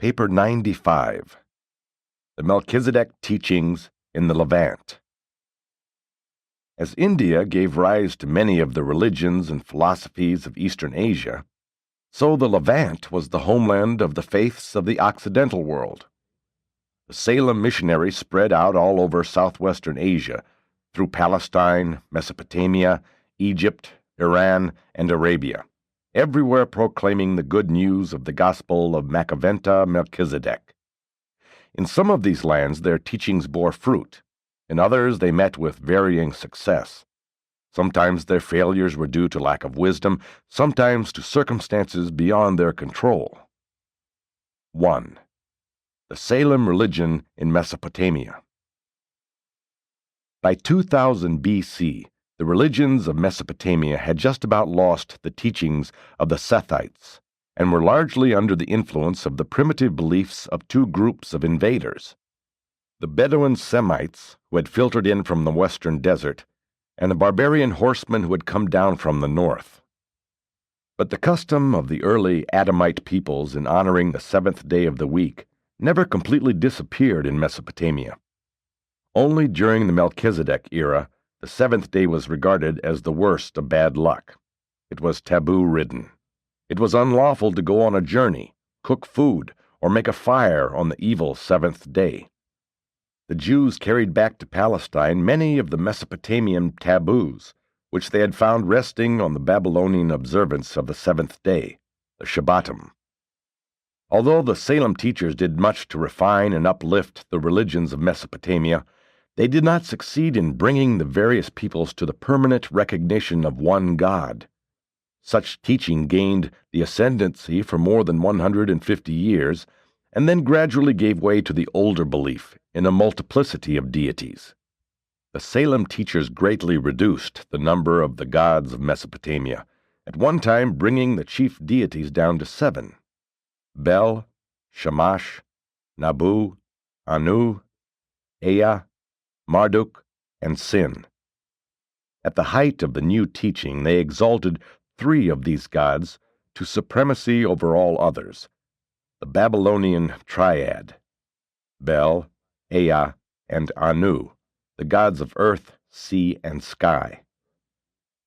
Paper 95, The Melchizedek Teachings in the Levant. As India gave rise to many of the religions and philosophies of Eastern Asia, so the Levant was the homeland of the faiths of the Occidental world. The Salem missionaries spread out all over southwestern Asia, through Palestine, Mesopotamia, Egypt, Iran, and Arabia, everywhere proclaiming the good news of the gospel of Melchizedek. In some of these lands their teachings bore fruit. In others they met with varying success. Sometimes their failures were due to lack of wisdom, sometimes to circumstances beyond their control. 1. The Salem religion in Mesopotamia. By 2000 B.C., the religions of Mesopotamia had just about lost the teachings of the Sethites and were largely under the influence of the primitive beliefs of two groups of invaders: the Bedouin Semites, who had filtered in from the western desert, and the barbarian horsemen who had come down from the north. But the custom of the early Adamite peoples in honoring the seventh day of the week never completely disappeared in Mesopotamia. Only during the Melchizedek era, the seventh day was regarded as the worst of bad luck. It was taboo-ridden. It was unlawful to go on a journey, cook food, or make a fire on the evil seventh day. The Jews carried back to Palestine many of the Mesopotamian taboos, which they had found resting on the Babylonian observance of the seventh day, the Shabbatim. Although the Salem teachers did much to refine and uplift the religions of Mesopotamia, they did not succeed in bringing the various peoples to the permanent recognition of one God. Such teaching gained the ascendancy for more than 150 years, and then gradually gave way to the older belief in a multiplicity of deities. The Salem teachers greatly reduced the number of the gods of Mesopotamia, at one time bringing the chief deities down to 7: Bel, Shamash, Nabu, Anu, Ea, Marduk, and Sin. At the height of the new teaching, they exalted 3 of these gods to supremacy over all others: the Babylonian triad, Bel, Ea, and Anu, the gods of earth, sea, and sky.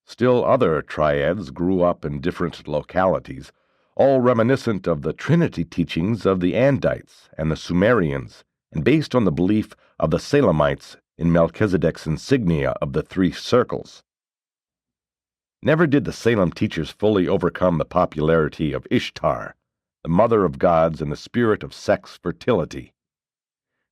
Still other triads grew up in different localities, all reminiscent of the Trinity teachings of the Andites and the Sumerians, and based on the belief of the Salemites in Melchizedek's insignia of the 3 circles. Never did the Salem teachers fully overcome the popularity of Ishtar, the mother of gods and the spirit of sex fertility.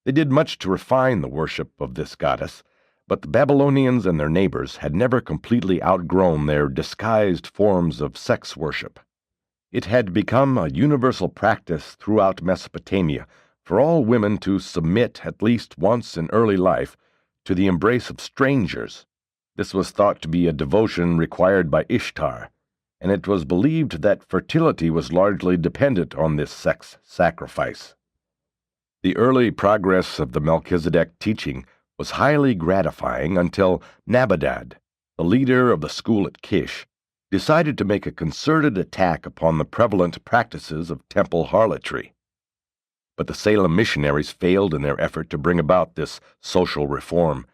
They did much to refine the worship of this goddess, but the Babylonians and their neighbors had never completely outgrown their disguised forms of sex worship. It had become a universal practice throughout Mesopotamia for all women to submit at least once in early life to the embrace of strangers. This was thought to be a devotion required by Ishtar, and it was believed that fertility was largely dependent on this sex sacrifice. The early progress of the Melchizedek teaching was highly gratifying until Nabadad, the leader of the school at Kish, decided to make a concerted attack upon the prevalent practices of temple harlotry. But the Salem missionaries failed in their effort to bring about this social reform,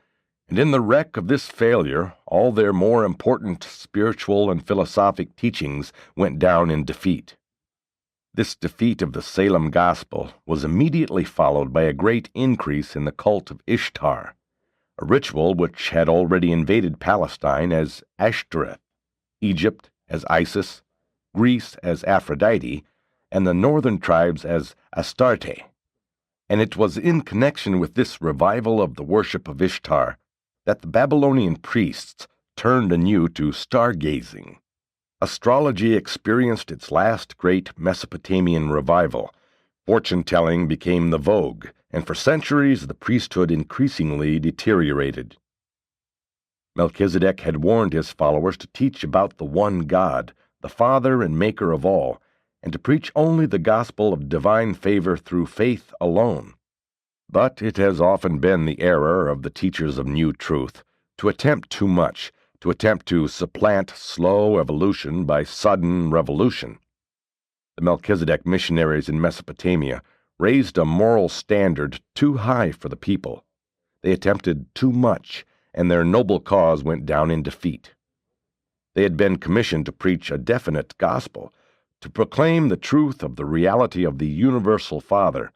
and in the wreck of this failure, all their more important spiritual and philosophic teachings went down in defeat. This defeat of the Salem gospel was immediately followed by a great increase in the cult of Ishtar, a ritual which had already invaded Palestine as Ashtoreth, Egypt as Isis, Greece as Aphrodite, and the northern tribes as Astarte. And it was in connection with this revival of the worship of Ishtar that the Babylonian priests turned anew to stargazing. Astrology experienced its last great Mesopotamian revival. Fortune-telling became the vogue, and for centuries the priesthood increasingly deteriorated. Melchizedek had warned his followers to teach about the one God, the Father and Maker of all, and to preach only the gospel of divine favor through faith alone. But it has often been the error of the teachers of new truth to attempt too much, to attempt to supplant slow evolution by sudden revolution. The Melchizedek missionaries in Mesopotamia raised a moral standard too high for the people. They attempted too much, and their noble cause went down in defeat. They had been commissioned to preach a definite gospel, to proclaim the truth of the reality of the universal Father,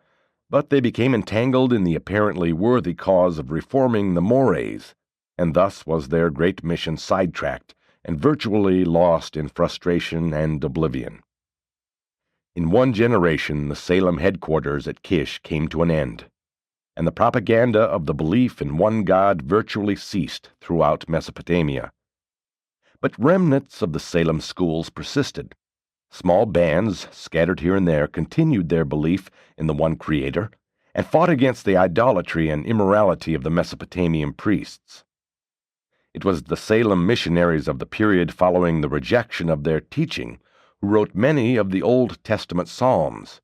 but they became entangled in the apparently worthy cause of reforming the mores, and thus was their great mission sidetracked and virtually lost in frustration and oblivion. In one generation, the Salem headquarters at Kish came to an end, and the propaganda of the belief in one God virtually ceased throughout Mesopotamia. But remnants of the Salem schools persisted. Small bands, scattered here and there, continued their belief in the one Creator and fought against the idolatry and immorality of the Mesopotamian priests. It was the Salem missionaries of the period following the rejection of their teaching who wrote many of the Old Testament Psalms,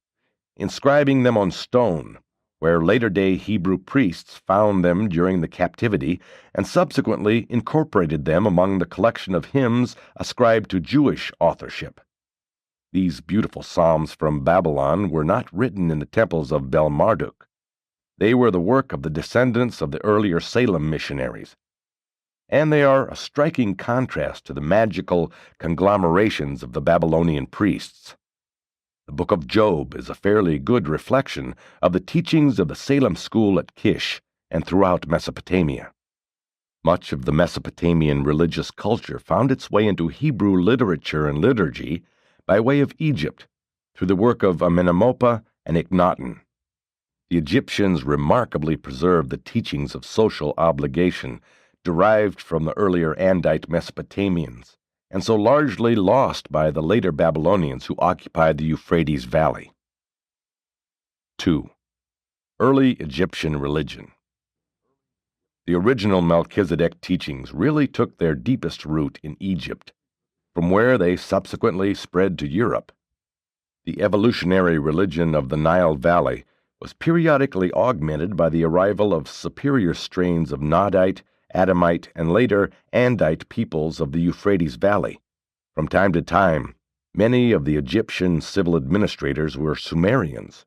inscribing them on stone, where later-day Hebrew priests found them during the captivity and subsequently incorporated them among the collection of hymns ascribed to Jewish authorship. These beautiful psalms from Babylon were not written in the temples of Bel-Marduk. They were the work of the descendants of the earlier Salem missionaries, and they are a striking contrast to the magical conglomerations of the Babylonian priests. The Book of Job is a fairly good reflection of the teachings of the Salem school at Kish and throughout Mesopotamia. Much of the Mesopotamian religious culture found its way into Hebrew literature and liturgy by way of Egypt through the work of Amenemopa and Akhenaten. The Egyptians remarkably preserved the teachings of social obligation derived from the earlier Andite Mesopotamians, and so largely lost by the later Babylonians who occupied the Euphrates Valley. 2. Early Egyptian religion. The original Melchizedek teachings really took their deepest root in Egypt, from where they subsequently spread to Europe. The evolutionary religion of the Nile Valley was periodically augmented by the arrival of superior strains of Nodite, Adamite, and later Andite peoples of the Euphrates Valley. From time to time, many of the Egyptian civil administrators were Sumerians.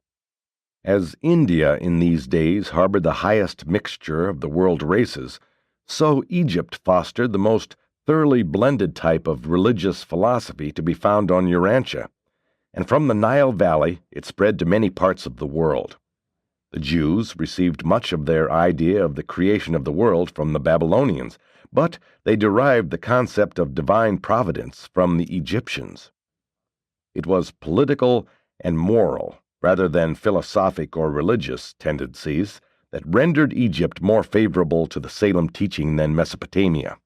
As India in these days harbored the highest mixture of the world races, so Egypt fostered the most thoroughly blended type of religious philosophy to be found on Urantia, and from the Nile Valley it spread to many parts of the world. The Jews received much of their idea of the creation of the world from the Babylonians, but they derived the concept of divine providence from the Egyptians. It was political and moral, rather than philosophic or religious, tendencies that rendered Egypt more favorable to the Salem teaching than Mesopotamia.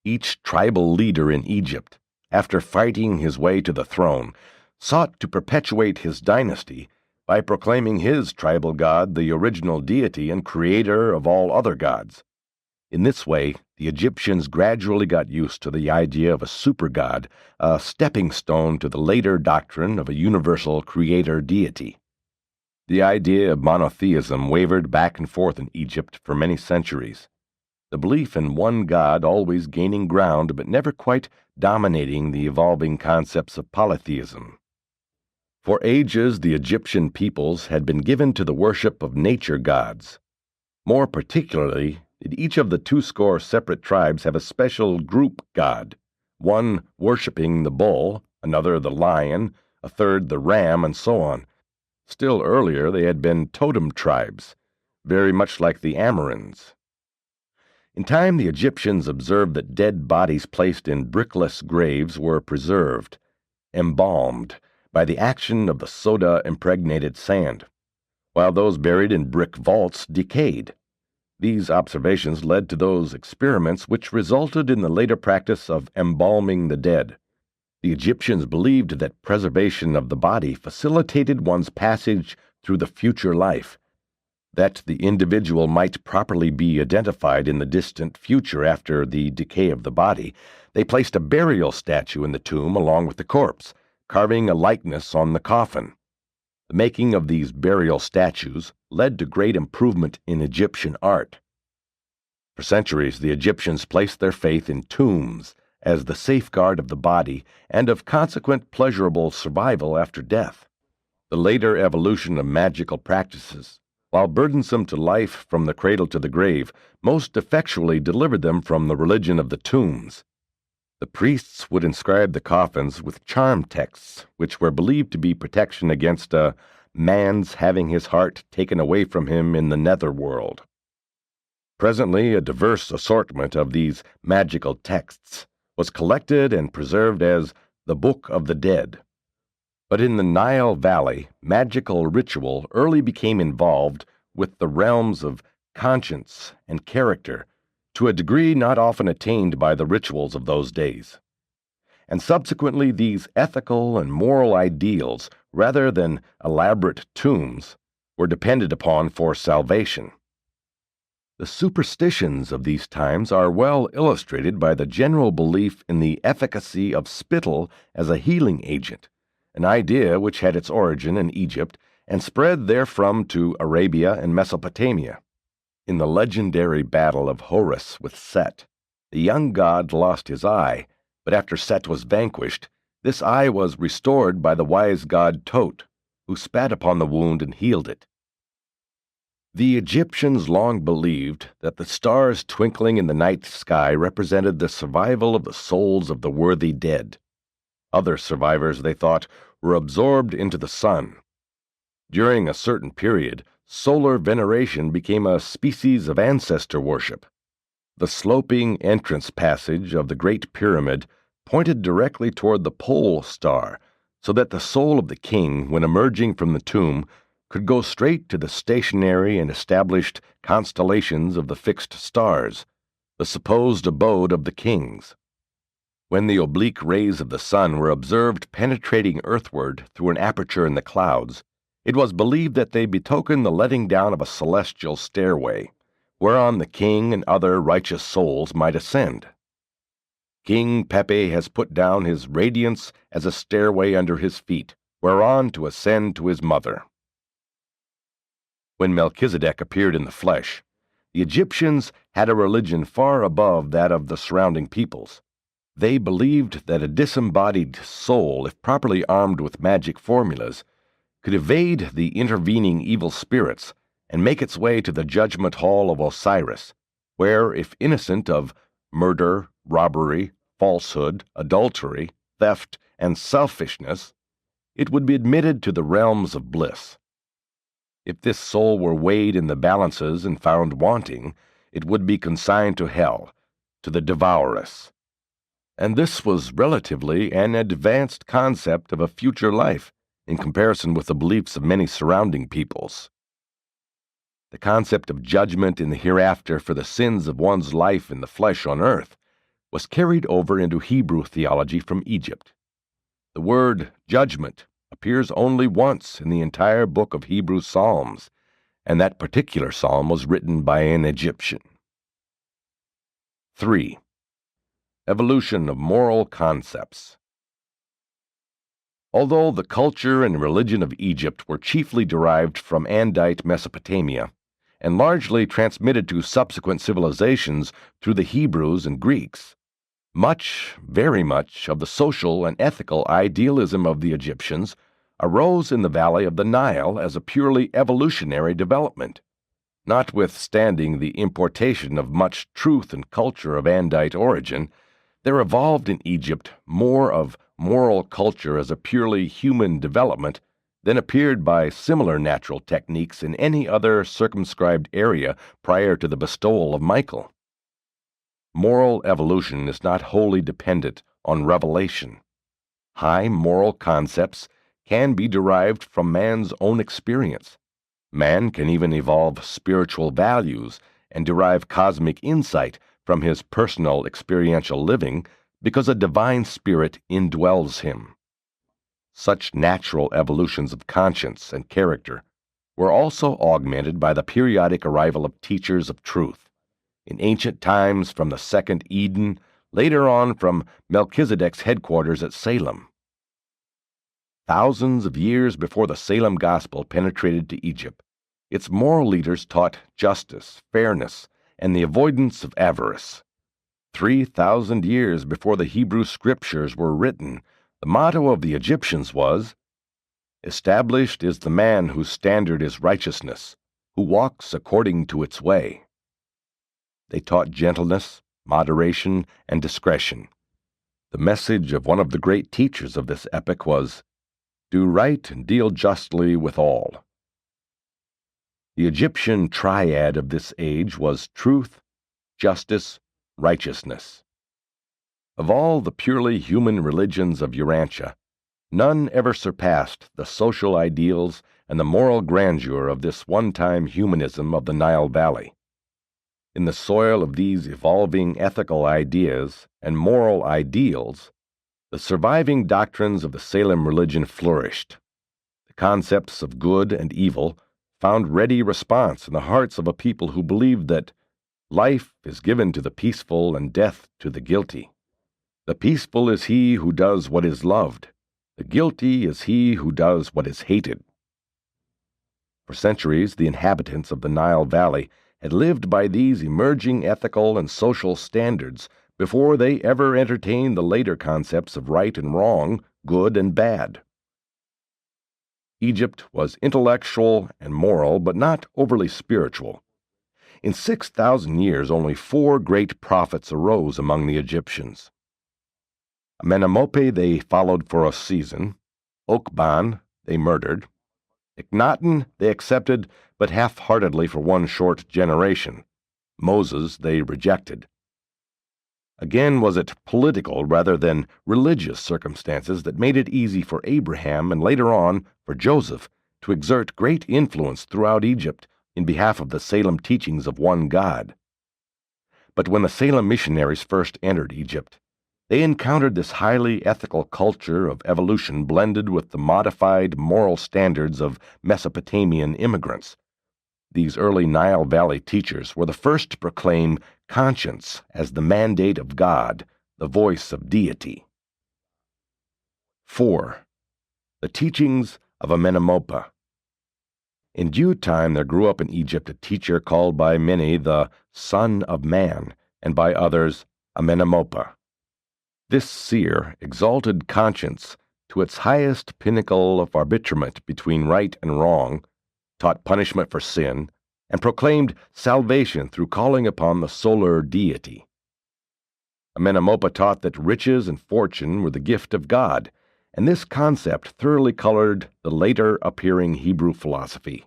Each tribal leader in Egypt, after fighting his way to the throne, sought to perpetuate his dynasty by proclaiming his tribal god the original deity and creator of all other gods. In this way, the Egyptians gradually got used to the idea of a supergod, a stepping stone to the later doctrine of a universal creator deity. The idea of monotheism wavered back and forth in Egypt for many centuries, the belief in one god always gaining ground but never quite dominating the evolving concepts of polytheism. For ages, the Egyptian peoples had been given to the worship of nature gods. More particularly, did each of the 200 separate tribes have a special group god, one worshipping the bull, another the lion, a third the ram, and so on. Still earlier, they had been totem tribes, very much like the Amorins. In time, the Egyptians observed that dead bodies placed in brickless graves were preserved, embalmed, by the action of the soda-impregnated sand, while those buried in brick vaults decayed. These observations led to those experiments which resulted in the later practice of embalming the dead. The Egyptians believed that preservation of the body facilitated one's passage through the future life, that the individual might properly be identified in the distant future after the decay of the body. They placed a burial statue in the tomb along with the corpse, carving a likeness on the coffin. The making of these burial statues led to great improvement in Egyptian art. For centuries, the Egyptians placed their faith in tombs as the safeguard of the body and of consequent pleasurable survival after death. The later evolution of magical practices, while burdensome to life from the cradle to the grave, most effectually delivered them from the religion of the tombs. The priests would inscribe the coffins with charm texts, which were believed to be protection against a man's having his heart taken away from him in the netherworld. Presently, a diverse assortment of these magical texts was collected and preserved as the Book of the Dead. But in the Nile Valley, magical ritual early became involved with the realms of conscience and character to a degree not often attained by the rituals of those days. And subsequently these ethical and moral ideals, rather than elaborate tombs, were depended upon for salvation. The superstitions of these times are well illustrated by the general belief in the efficacy of spittle as a healing agent, an idea which had its origin in Egypt and spread therefrom to Arabia and Mesopotamia. In the legendary battle of Horus with Set, the young god lost his eye, but after Set was vanquished, this eye was restored by the wise god Tot, who spat upon the wound and healed it. The Egyptians long believed that the stars twinkling in the night sky represented the survival of the souls of the worthy dead. Other survivors, they thought, were absorbed into the sun. During a certain period, solar veneration became a species of ancestor worship. The sloping entrance passage of the Great Pyramid pointed directly toward the pole star, so that the soul of the king, when emerging from the tomb, could go straight to the stationary and established constellations of the fixed stars, the supposed abode of the kings. When the oblique rays of the sun were observed penetrating earthward through an aperture in the clouds, it was believed that they betokened the letting down of a celestial stairway, whereon the king and other righteous souls might ascend. King Pepe has put down his radiance as a stairway under his feet, whereon to ascend to his mother. When Melchizedek appeared in the flesh, the Egyptians had a religion far above that of the surrounding peoples. They believed that a disembodied soul, if properly armed with magic formulas, could evade the intervening evil spirits and make its way to the judgment hall of Osiris, where, if innocent of murder, robbery, falsehood, adultery, theft, and selfishness, it would be admitted to the realms of bliss. If this soul were weighed in the balances and found wanting, it would be consigned to hell, to the devouress. And this was relatively an advanced concept of a future life in comparison with the beliefs of many surrounding peoples. The concept of judgment in the hereafter for the sins of one's life in the flesh on earth was carried over into Hebrew theology from Egypt. The word judgment appears only once in the entire book of Hebrew Psalms, and that particular psalm was written by an Egyptian. 3. Evolution of moral concepts. Although the culture and religion of Egypt were chiefly derived from Andite Mesopotamia, and largely transmitted to subsequent civilizations through the Hebrews and Greeks, much, very much, of the social and ethical idealism of the Egyptians arose in the valley of the Nile as a purely evolutionary development. Notwithstanding the importation of much truth and culture of Andite origin, there evolved in Egypt more of moral culture as a purely human development than appeared by similar natural techniques in any other circumscribed area prior to the bestowal of Michael. Moral evolution is not wholly dependent on revelation. High moral concepts can be derived from man's own experience. Man can even evolve spiritual values and derive cosmic insight from his personal experiential living because a divine spirit indwells him. Such natural evolutions of conscience and character were also augmented by the periodic arrival of teachers of truth, in ancient times from the second Eden, later on from Melchizedek's headquarters at Salem. Thousands of years before the Salem gospel penetrated to Egypt, its moral leaders taught justice, fairness, and the avoidance of avarice. 3,000 years before the Hebrew scriptures were written, the motto of the Egyptians was, Established is the man whose standard is righteousness, who walks according to its way. They taught gentleness, moderation, and discretion. The message of one of the great teachers of this epoch was, "Do right and deal justly with all." The Egyptian triad of this age was truth, justice, righteousness. Of all the purely human religions of Urantia, none ever surpassed the social ideals and the moral grandeur of this one-time humanism of the Nile Valley. In the soil of these evolving ethical ideas and moral ideals, the surviving doctrines of the Salem religion flourished. The concepts of good and evil found ready response in the hearts of a people who believed that life is given to the peaceful and death to the guilty. The peaceful is he who does what is loved. The guilty is he who does what is hated. For centuries, the inhabitants of the Nile Valley had lived by these emerging ethical and social standards before they ever entertained the later concepts of right and wrong, good and bad. Egypt was intellectual and moral, but not overly spiritual. In 6,000 years, only 4 great prophets arose among the Egyptians. Amenemope they followed for a season, Okban they murdered, Akhenaten they accepted but half-heartedly for one short generation, Moses they rejected. Again, was it political rather than religious circumstances that made it easy for Abraham and later on for Joseph to exert great influence throughout Egypt in behalf of the Salem teachings of one God. But when the Salem missionaries first entered Egypt, they encountered this highly ethical culture of evolution blended with the modified moral standards of Mesopotamian immigrants. These early Nile Valley teachers were the first to proclaim conscience as the mandate of God, the voice of deity. 4. The teachings of Amenemope. In due time there grew up in Egypt a teacher called by many the Son of Man, and by others Amenemope. This seer exalted conscience to its highest pinnacle of arbitrament between right and wrong, taught punishment for sin, and proclaimed salvation through calling upon the solar deity. Amenemope taught that riches and fortune were the gift of God, and this concept thoroughly colored the later appearing Hebrew philosophy.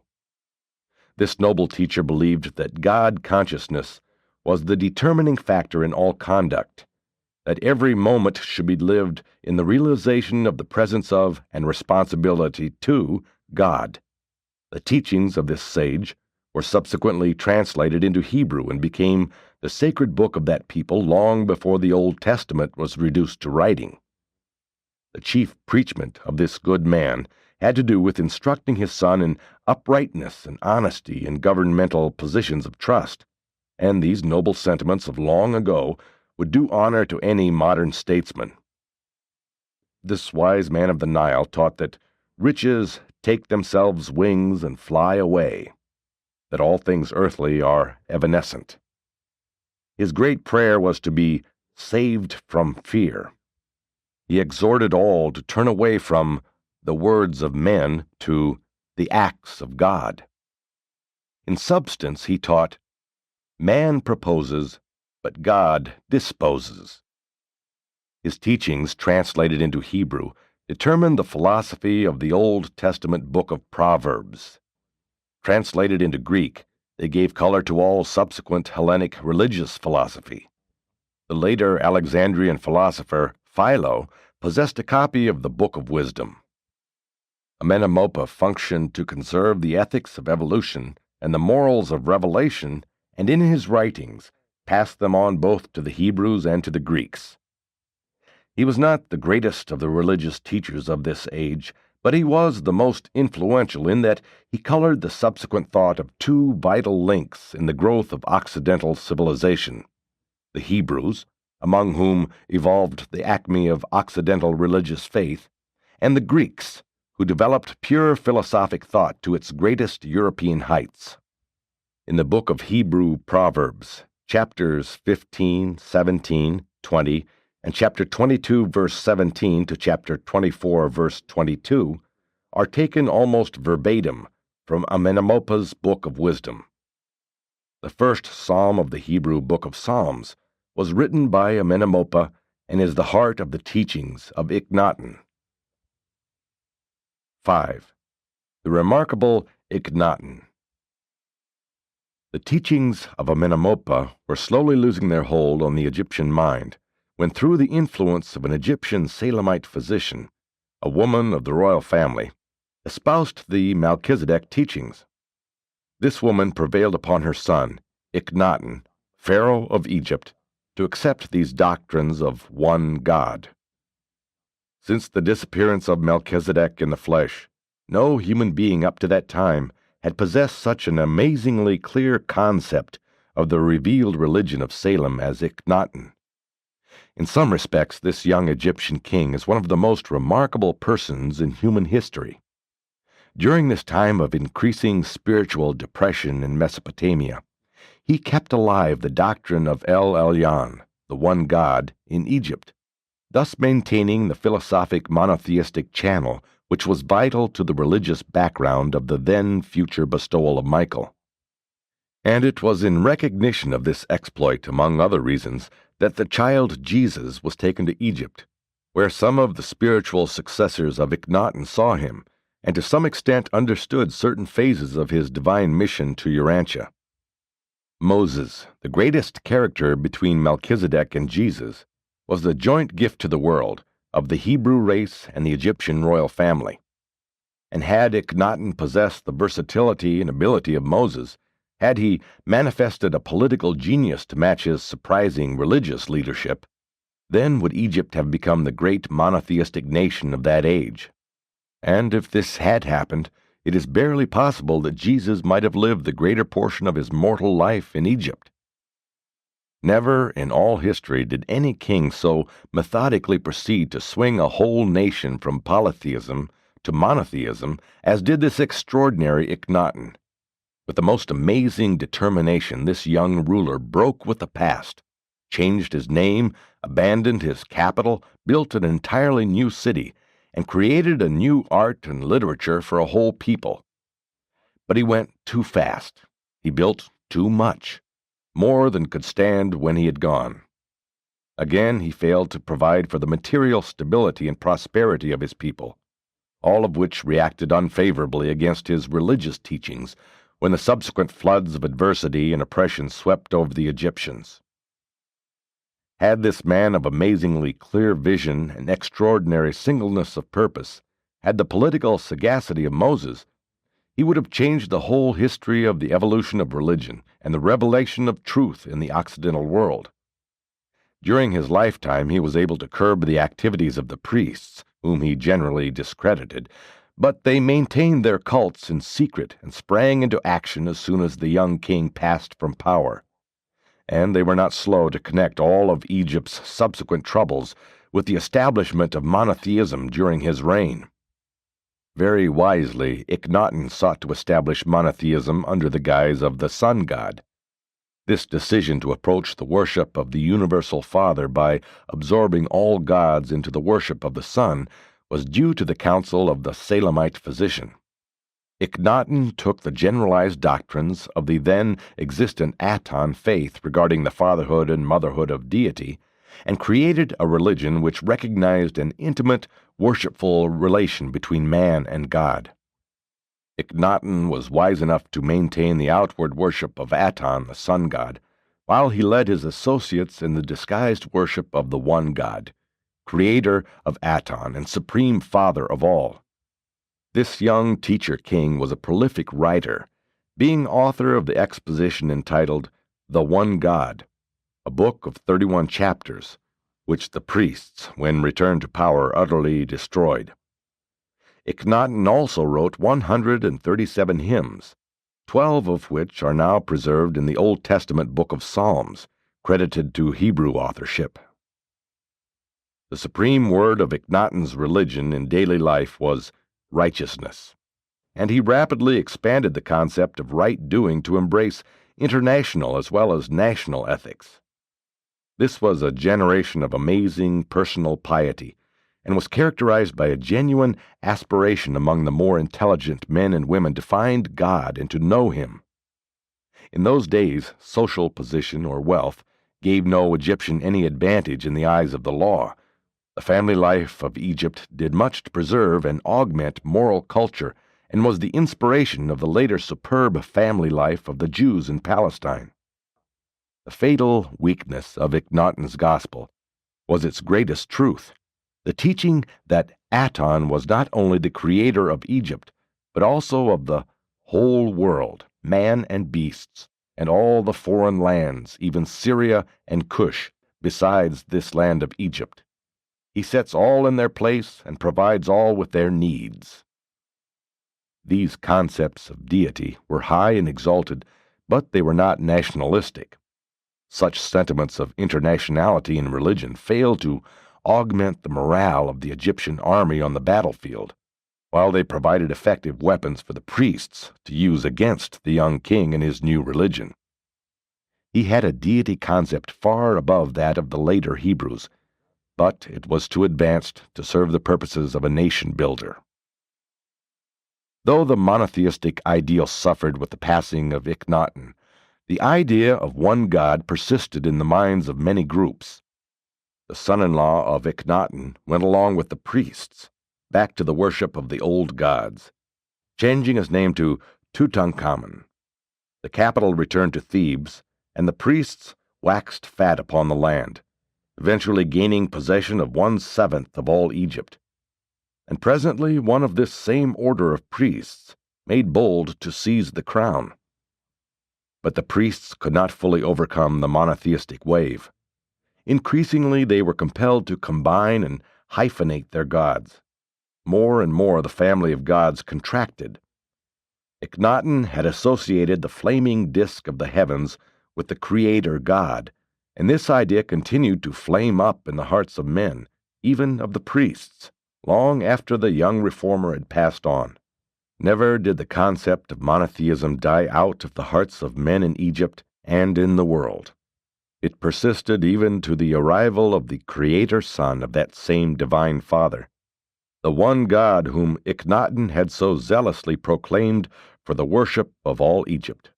This noble teacher believed that God consciousness was the determining factor in all conduct, that every moment should be lived in the realization of the presence of and responsibility to God. The teachings of this sage were subsequently translated into Hebrew and became the sacred book of that people long before the Old Testament was reduced to writing. The chief preachment of this good man had to do with instructing his son in uprightness and honesty in governmental positions of trust, and these noble sentiments of long ago would do honor to any modern statesman. This wise man of the Nile taught that riches take themselves wings and fly away, that all things earthly are evanescent. His great prayer was to be saved from fear. He exhorted all to turn away from the words of men to the acts of God. In substance, he taught, man proposes, but God disposes. His teachings, translated into Hebrew, determined the philosophy of the Old Testament book of Proverbs. Translated into Greek, they gave color to all subsequent Hellenic religious philosophy. The later Alexandrian philosopher, Philo, possessed a copy of the Book of Wisdom. Amenemope functioned to conserve the ethics of evolution and the morals of revelation, and in his writings passed them on both to the Hebrews and to the Greeks. He was not the greatest of the religious teachers of this age, but he was the most influential in that he colored the subsequent thought of 2 vital links in the growth of Occidental civilization: the Hebrews, among whom evolved the acme of Occidental religious faith, and the Greeks, who developed pure philosophic thought to its greatest European heights. In the book of Hebrew Proverbs, chapters 15, 17, 20, and chapter 22, verse 17 to chapter 24, verse 22, are taken almost verbatim from Amenemopa's Book of Wisdom. The first psalm of the Hebrew Book of Psalms was written by Amenemopa and is the heart of the teachings of Akhenaten. 5. The remarkable Akhenaten. The teachings of Amenemopa were slowly losing their hold on the Egyptian mind when, through the influence of an Egyptian Salamite physician, a woman of the royal family, espoused the Melchizedek teachings. This woman prevailed upon her son, Akhenaten, Pharaoh of Egypt, to accept these doctrines of one God. Since the disappearance of Melchizedek in the flesh, no human being up to that time had possessed such an amazingly clear concept of the revealed religion of Salem as Akhenaten. In some respects, this young Egyptian king is one of the most remarkable persons in human history. During this time of increasing spiritual depression in Mesopotamia, he kept alive the doctrine of El Elyon, the one God, in Egypt, thus maintaining the philosophic monotheistic channel which was vital to the religious background of the then-future bestowal of Michael. And it was in recognition of this exploit, among other reasons, that the child Jesus was taken to Egypt, where some of the spiritual successors of Akhenaten saw him, and to some extent understood certain phases of his divine mission to Urantia. Moses, the greatest character between Melchizedek and Jesus, was the joint gift to the world of the Hebrew race and the Egyptian royal family. And had Akhenaten possessed the versatility and ability of Moses, had he manifested a political genius to match his surprising religious leadership, then would Egypt have become the great monotheistic nation of that age. And if this had happened, it is barely possible that Jesus might have lived the greater portion of his mortal life in Egypt. Never in all history did any king so methodically proceed to swing a whole nation from polytheism to monotheism as did this extraordinary Akhenaten. With the most amazing determination, this young ruler broke with the past, changed his name, abandoned his capital, built an entirely new city, and created a new art and literature for a whole people. But he went too fast. He built too much, more than could stand when he had gone. Again, he failed to provide for the material stability and prosperity of his people, all of which reacted unfavorably against his religious teachings when the subsequent floods of adversity and oppression swept over the Egyptians. Had this man of amazingly clear vision and extraordinary singleness of purpose had the political sagacity of Moses, he would have changed the whole history of the evolution of religion and the revelation of truth in the Occidental world. During his lifetime, he was able to curb the activities of the priests, whom he generally discredited, but they maintained their cults in secret and sprang into action as soon as the young king passed from power. And they were not slow to connect all of Egypt's subsequent troubles with the establishment of monotheism during his reign. Very wisely, Akhenaten sought to establish monotheism under the guise of the sun god. This decision to approach the worship of the universal Father by absorbing all gods into the worship of the sun was due to the counsel of the Salamite physician. Akhenaten took the generalized doctrines of the then existent Aton faith regarding the fatherhood and motherhood of deity and created a religion which recognized an intimate, worshipful relation between man and God. Akhenaten was wise enough to maintain the outward worship of Aton, the sun god, while he led his associates in the disguised worship of the one God, creator of Aton and supreme father of all. This young teacher king was a prolific writer, being author of the exposition entitled The One God, a book of 31 chapters, which the priests, when returned to power, utterly destroyed. Akhenaten also wrote 137 hymns, 12 of which are now preserved in the Old Testament Book of Psalms, credited to Hebrew authorship. The supreme word of Akhenaten's religion in daily life was righteousness, and he rapidly expanded the concept of right doing to embrace international as well as national ethics. This was a generation of amazing personal piety, and was characterized by a genuine aspiration among the more intelligent men and women to find God and to know Him. In those days, social position or wealth gave no Egyptian any advantage in the eyes of the law. The family life of Egypt did much to preserve and augment moral culture and was the inspiration of the later superb family life of the Jews in Palestine. The fatal weakness of Akhenaten's gospel was its greatest truth, the teaching that Aton was not only the creator of Egypt, but also of the whole world, man and beasts, and all the foreign lands, even Syria and Cush, besides this land of Egypt. He sets all in their place and provides all with their needs. These concepts of deity were high and exalted, but they were not nationalistic. Such sentiments of internationality in religion failed to augment the morale of the Egyptian army on the battlefield, while they provided effective weapons for the priests to use against the young king and his new religion. He had a deity concept far above that of the later Hebrews, but it was too advanced to serve the purposes of a nation builder. Though the monotheistic ideal suffered with the passing of Akhenaten, the idea of one God persisted in the minds of many groups. The son-in-law of Akhenaten went along with the priests, back to the worship of the old gods, changing his name to Tutankhamun. The capital returned to Thebes, and the priests waxed fat upon the land, eventually gaining possession of 1/7 of all Egypt. And presently one of this same order of priests made bold to seize the crown. But the priests could not fully overcome the monotheistic wave. Increasingly they were compelled to combine and hyphenate their gods. More and more the family of gods contracted. Akhenaten had associated the flaming disk of the heavens with the Creator God, and this idea continued to flame up in the hearts of men, even of the priests, long after the young reformer had passed on. Never did the concept of monotheism die out of the hearts of men in Egypt and in the world. It persisted even to the arrival of the Creator Son of that same Divine Father, the one God whom Akhenaten had so zealously proclaimed for the worship of all Egypt.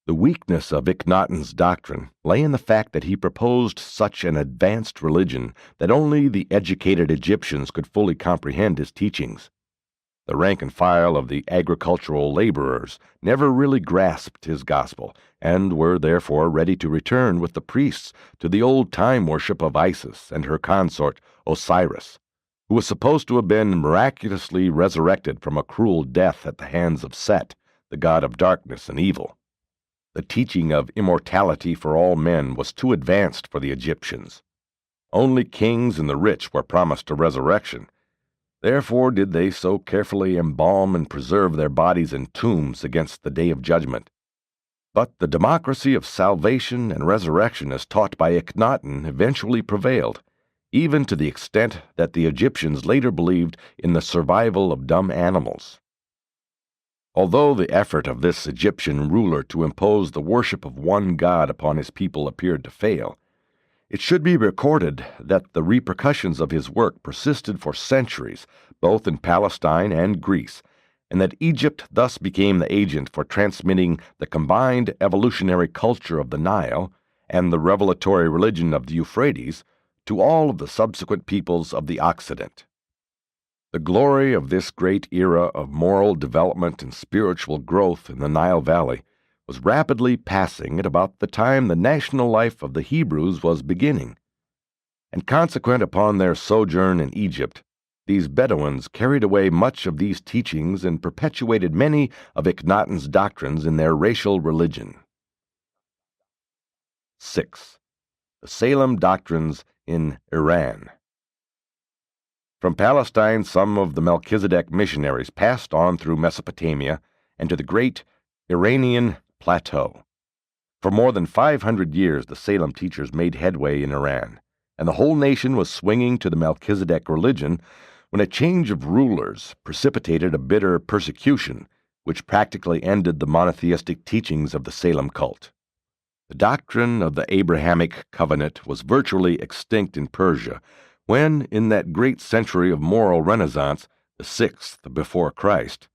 The weakness of Akhenaten's doctrine lay in the fact that he proposed such an advanced religion that only the educated Egyptians could fully comprehend his teachings. The rank and file of the agricultural laborers never really grasped his gospel, and were therefore ready to return with the priests to the old-time worship of Isis and her consort Osiris, who was supposed to have been miraculously resurrected from a cruel death at the hands of Set, the god of darkness and evil. The teaching of immortality for all men was too advanced for the Egyptians. Only kings and the rich were promised a resurrection. Therefore did they so carefully embalm and preserve their bodies in tombs against the day of judgment. But the democracy of salvation and resurrection as taught by Akhenaten eventually prevailed, even to the extent that the Egyptians later believed in the survival of dumb animals. Although the effort of this Egyptian ruler to impose the worship of one God upon his people appeared to fail, it should be recorded that the repercussions of his work persisted for centuries, both in Palestine and Greece, and that Egypt thus became the agent for transmitting the combined evolutionary culture of the Nile and the revelatory religion of the Euphrates to all of the subsequent peoples of the Occident. The glory of this great era of moral development and spiritual growth in the Nile Valley was rapidly passing at about the time the national life of the Hebrews was beginning. And consequent upon their sojourn in Egypt, these Bedouins carried away much of these teachings and perpetuated many of Akhenaten's doctrines in their racial religion. 6. The Salem Doctrines in Iran. From Palestine, some of the Melchizedek missionaries passed on through Mesopotamia and to the great Iranian plateau. For more than 500 years, the Salem teachers made headway in Iran, and the whole nation was swinging to the Melchizedek religion when a change of rulers precipitated a bitter persecution which practically ended the monotheistic teachings of the Salem cult. The doctrine of the Abrahamic covenant was virtually extinct in Persia When, in that great century of moral renaissance, the 6th before Christ,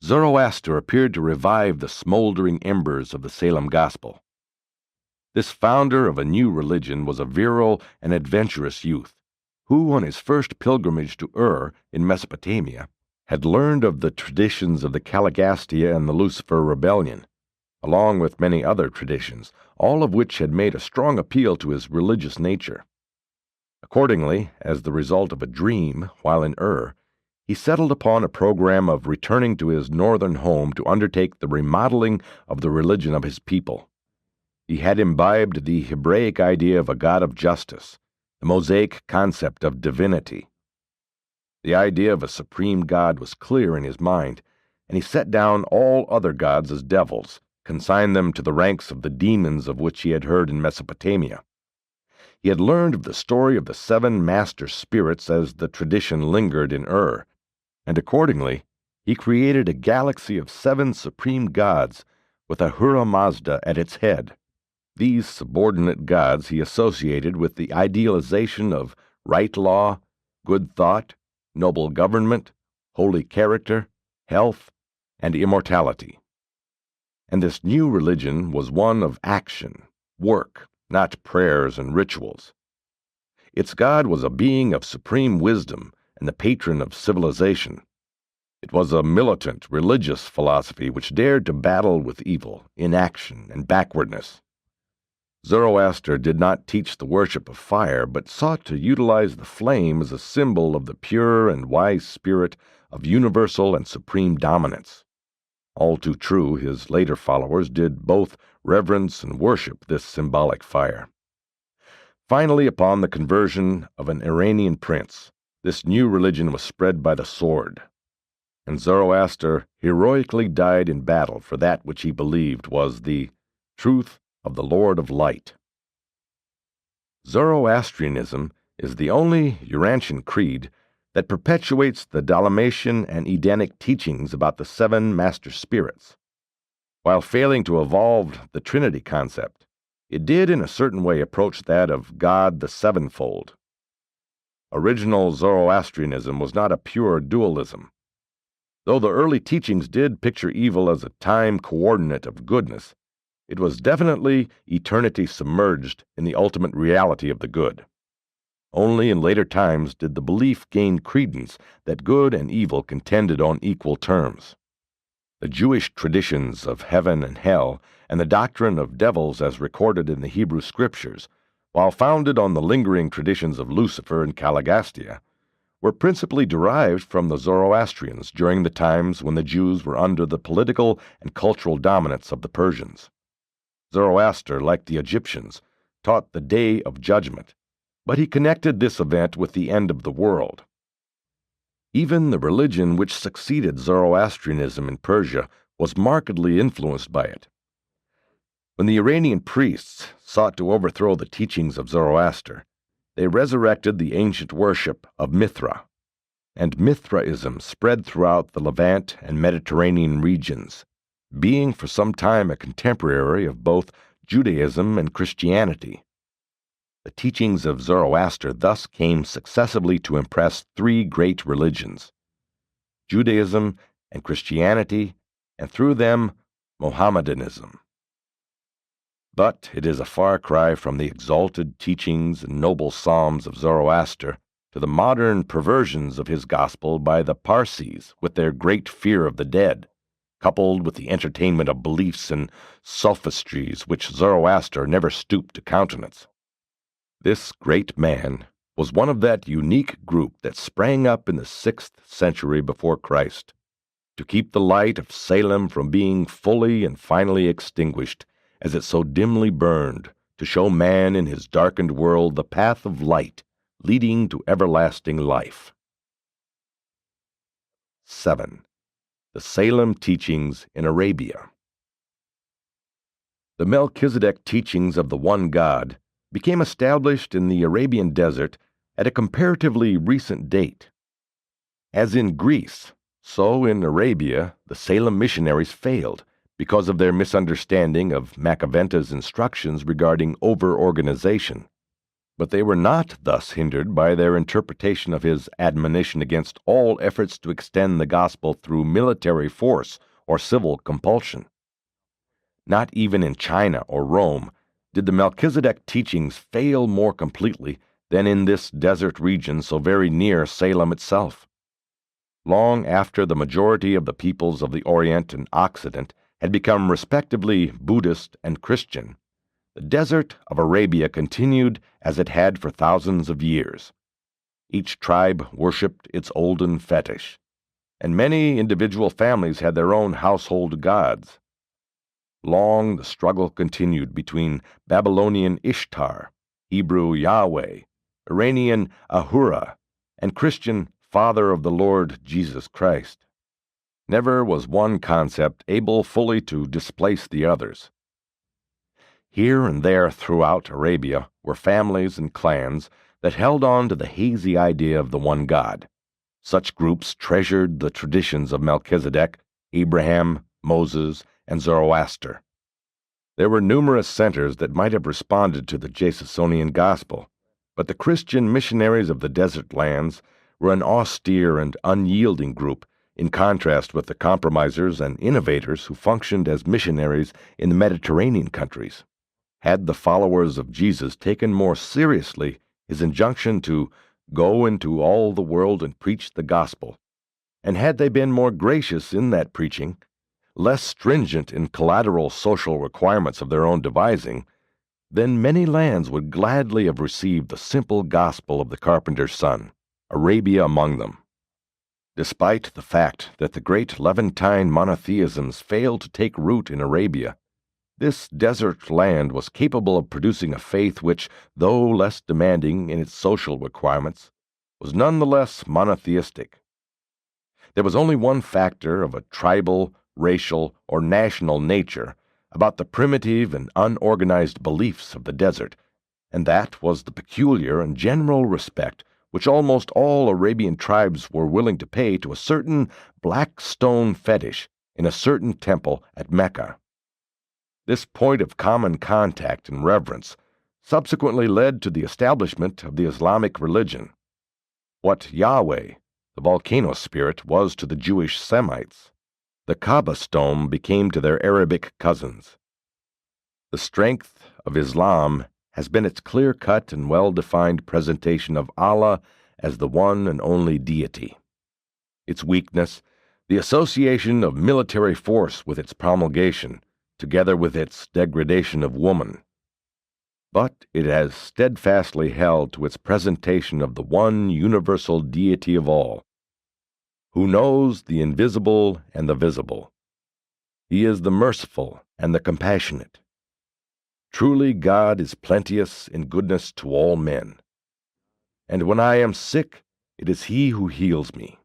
Zoroaster appeared to revive the smoldering embers of the Salem gospel. This founder of a new religion was a virile and adventurous youth, who, on his first pilgrimage to Ur in Mesopotamia, had learned of the traditions of the Caligastia and the Lucifer rebellion, along with many other traditions, all of which had made a strong appeal to his religious nature. Accordingly, as the result of a dream while in Ur, he settled upon a program of returning to his northern home to undertake the remodeling of the religion of his people. He had imbibed the Hebraic idea of a God of justice, the Mosaic concept of divinity. The idea of a supreme God was clear in his mind, and he set down all other gods as devils, consigned them to the ranks of the demons of which he had heard in Mesopotamia. He had learned of the story of the 7 master spirits as the tradition lingered in Ur, and accordingly he created a galaxy of 7 supreme gods with Ahura Mazda at its head. These subordinate gods he associated with the idealization of right law, good thought, noble government, holy character, health, and immortality. And this new religion was one of action, work, not prayers and rituals. Its God was a being of supreme wisdom and the patron of civilization. It was a militant, religious philosophy which dared to battle with evil, inaction, and backwardness. Zoroaster did not teach the worship of fire, but sought to utilize the flame as a symbol of the pure and wise spirit of universal and supreme dominance. All too true, his later followers did both reverence and worship this symbolic fire. Finally, upon the conversion of an Iranian prince, this new religion was spread by the sword, and Zoroaster heroically died in battle for that which he believed was the truth of the Lord of Light. Zoroastrianism is the only Urantian creed that perpetuates the Dalmatian and Edenic teachings about the 7 master spirits. While failing to evolve the Trinity concept, it did in a certain way approach that of God the sevenfold. Original Zoroastrianism was not a pure dualism. Though the early teachings did picture evil as a time coordinate of goodness, it was definitely eternity submerged in the ultimate reality of the good. Only in later times did the belief gain credence that good and evil contended on equal terms. The Jewish traditions of heaven and hell and the doctrine of devils as recorded in the Hebrew Scriptures, while founded on the lingering traditions of Lucifer and Caligastia, were principally derived from the Zoroastrians during the times when the Jews were under the political and cultural dominance of the Persians. Zoroaster, like the Egyptians, taught the Day of Judgment, but he connected this event with the end of the world. Even the religion which succeeded Zoroastrianism in Persia was markedly influenced by it. When the Iranian priests sought to overthrow the teachings of Zoroaster, they resurrected the ancient worship of Mithra, and Mithraism spread throughout the Levant and Mediterranean regions, being for some time a contemporary of both Judaism and Christianity. The teachings of Zoroaster thus came successively to impress 3 great religions, Judaism and Christianity, and through them, Mohammedanism. But it is a far cry from the exalted teachings and noble psalms of Zoroaster to the modern perversions of his gospel by the Parsees with their great fear of the dead, coupled with the entertainment of beliefs and sophistries which Zoroaster never stooped to countenance. This great man was one of that unique group that sprang up in the 6th century before Christ, to keep the light of Salem from being fully and finally extinguished as it so dimly burned, to show man in his darkened world the path of light leading to everlasting life. 7. The Salem Teachings in Arabia. The Melchizedek teachings of the one God became established in the Arabian desert at a comparatively recent date. As in Greece, so in Arabia the Salem missionaries failed because of their misunderstanding of Macaventa's instructions regarding over-organization. But they were not thus hindered by their interpretation of his admonition against all efforts to extend the gospel through military force or civil compulsion. Not even in China or Rome did the Melchizedek teachings fail more completely than in this desert region so very near Salem itself. Long after the majority of the peoples of the Orient and Occident had become respectively Buddhist and Christian, the desert of Arabia continued as it had for thousands of years. Each tribe worshipped its olden fetish, and many individual families had their own household gods. Long the struggle continued between Babylonian Ishtar, Hebrew Yahweh, Iranian Ahura, and Christian Father of the Lord Jesus Christ. Never was one concept able fully to displace the others. Here and there throughout Arabia were families and clans that held on to the hazy idea of the one God. Such groups treasured the traditions of Melchizedek, Abraham, Moses, and Zoroaster. There were numerous centers that might have responded to the Jasonian gospel, but the Christian missionaries of the desert lands were an austere and unyielding group in contrast with the compromisers and innovators who functioned as missionaries in the Mediterranean countries. Had the followers of Jesus taken more seriously his injunction to go into all the world and preach the gospel, and had they been more gracious in that preaching, less stringent in collateral social requirements of their own devising, then many lands would gladly have received the simple gospel of the carpenter's son, Arabia among them. Despite the fact that the great Levantine monotheisms failed to take root in Arabia, this desert land was capable of producing a faith which, though less demanding in its social requirements, was nonetheless monotheistic. There was only one factor of a tribal, racial, or national nature about the primitive and unorganized beliefs of the desert, and that was the peculiar and general respect which almost all Arabian tribes were willing to pay to a certain black stone fetish in a certain temple at Mecca. This point of common contact and reverence subsequently led to the establishment of the Islamic religion. What Yahweh, the volcano spirit, was to the Jewish Semites, the Kaaba stone became to their Arabic cousins. The strength of Islam has been its clear-cut and well-defined presentation of Allah as the one and only deity. Its weakness, the association of military force with its promulgation, together with its degradation of woman. But it has steadfastly held to its presentation of the one universal deity of all, who knows the invisible and the visible. He is the merciful and the compassionate. Truly God is plenteous in goodness to all men. And when I am sick, it is he who heals me.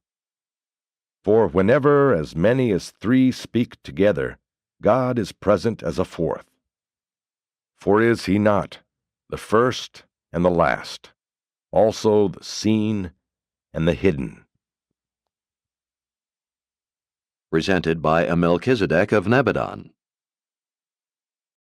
For whenever as many as three speak together, God is present as a fourth. For is he not the first and the last, also the seen and the hidden? Presented by a Melchizedek of Nebadon.